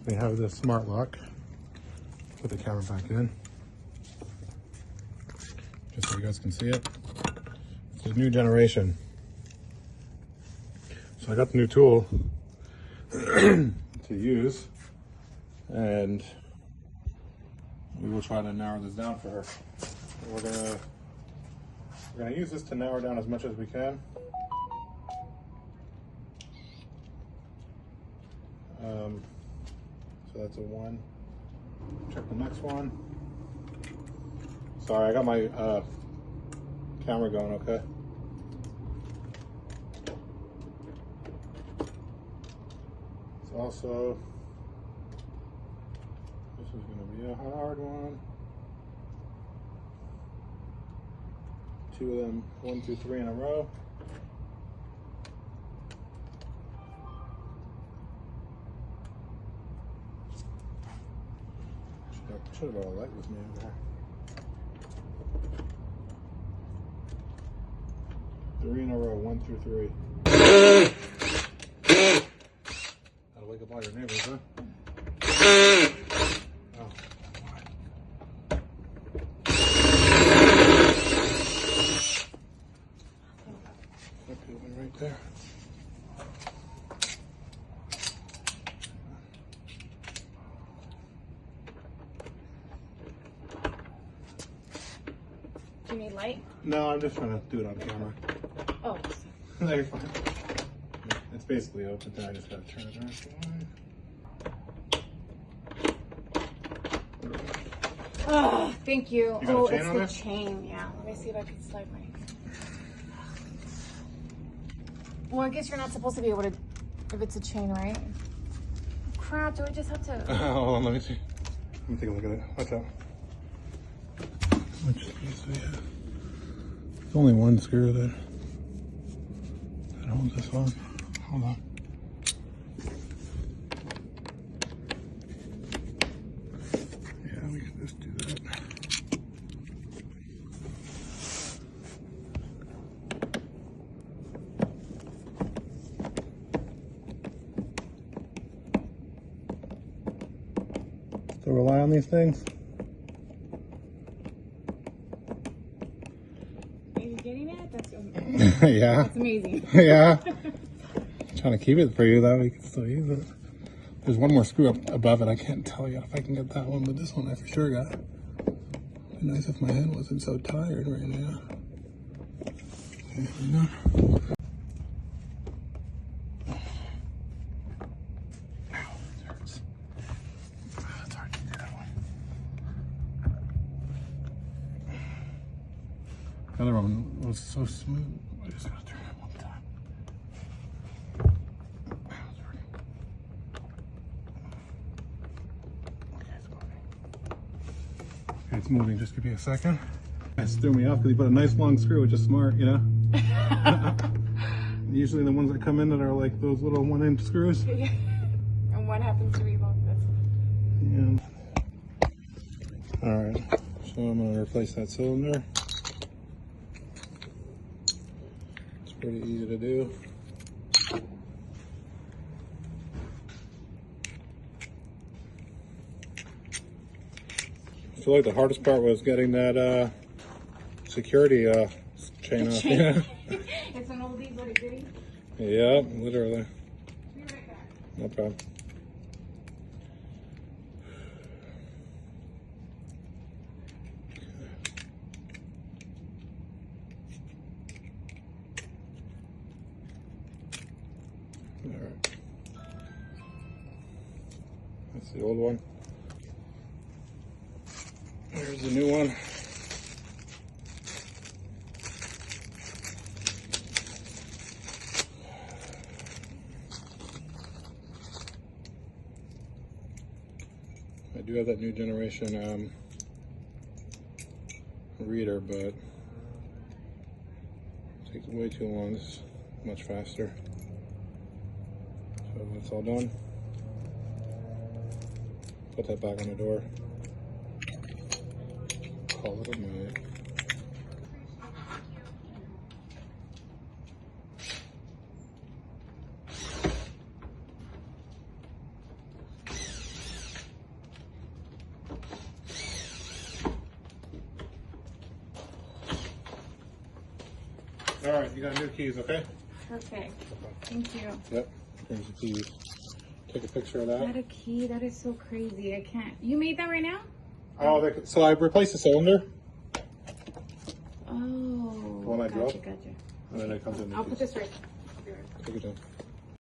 We have this smart lock. Put the camera back in, just so you guys can see it. It's a new generation. So I got the new tool to use, and we will try to narrow this down for her. We're gonna use this to narrow down as much as we can. So that's a 1. Check the next one. Sorry, I got my camera going, okay? It's also, this is gonna be a hard one. 2 of them, 1, 2, 3 in a row. Should have brought a light with me over there. 3 in a row, 1 through 3. That'll wake up all your neighbors, huh? Oh. That could have been right there. Do you need light? No, I'm just trying to do it on camera. Oh. No, you're fine. It's basically open, then I just gotta turn it around. Oh, thank you. You got Oh, a chain it's on the there? chain. Yeah. Let me see if I can slide my. Well, I guess you're not supposed to be able to if it's a chain, right? Crap, do I just have to? Hold on, let me see. Let me take a look at it. Watch out. Which piece do we have? There's only one screw that holds this on. Hold on. Yeah, we can just do that. Still rely on these things? Getting it? That's Yeah. That's amazing. Yeah. Trying to keep it for you that we can still use it. There's one more screw up above it. I can't tell you if I can get that one, but this one I for sure got. It'd be nice if my hand wasn't so tired right now. Okay, here we go. Ow, it hurts. It's hard to do that one. The other one was so smooth. I just gotta turn it one time. It's working. Okay, it's moving. Okay, it's moving. Just give me a second. It threw me off because he put a nice long screw, which is smart, you know? Usually the ones that come in that are like those little 1-inch screws. Yeah. And what happens to be both this? Yeah. Alright, so I'm going to replace that cylinder. Pretty easy to do. I feel like the hardest part was getting that security chain off. Yeah. It's an oldie but a goodie. Yeah, literally. Be right back. No problem. Alright. That's the old one. Here's the new one. I do have that new generation reader, but it takes way too long. This is much faster. So that's all done. Put that back on the door. Call it a night. All right, you got new keys, okay? Perfect. Thank you. Yep. Here's your keys. Take a picture of that. That a key? That is so crazy. I can't. You made that right now? Oh, so I replaced the cylinder. Oh. When I drove. Gotcha. And then it comes in the I'll keys. put this right. Take it down.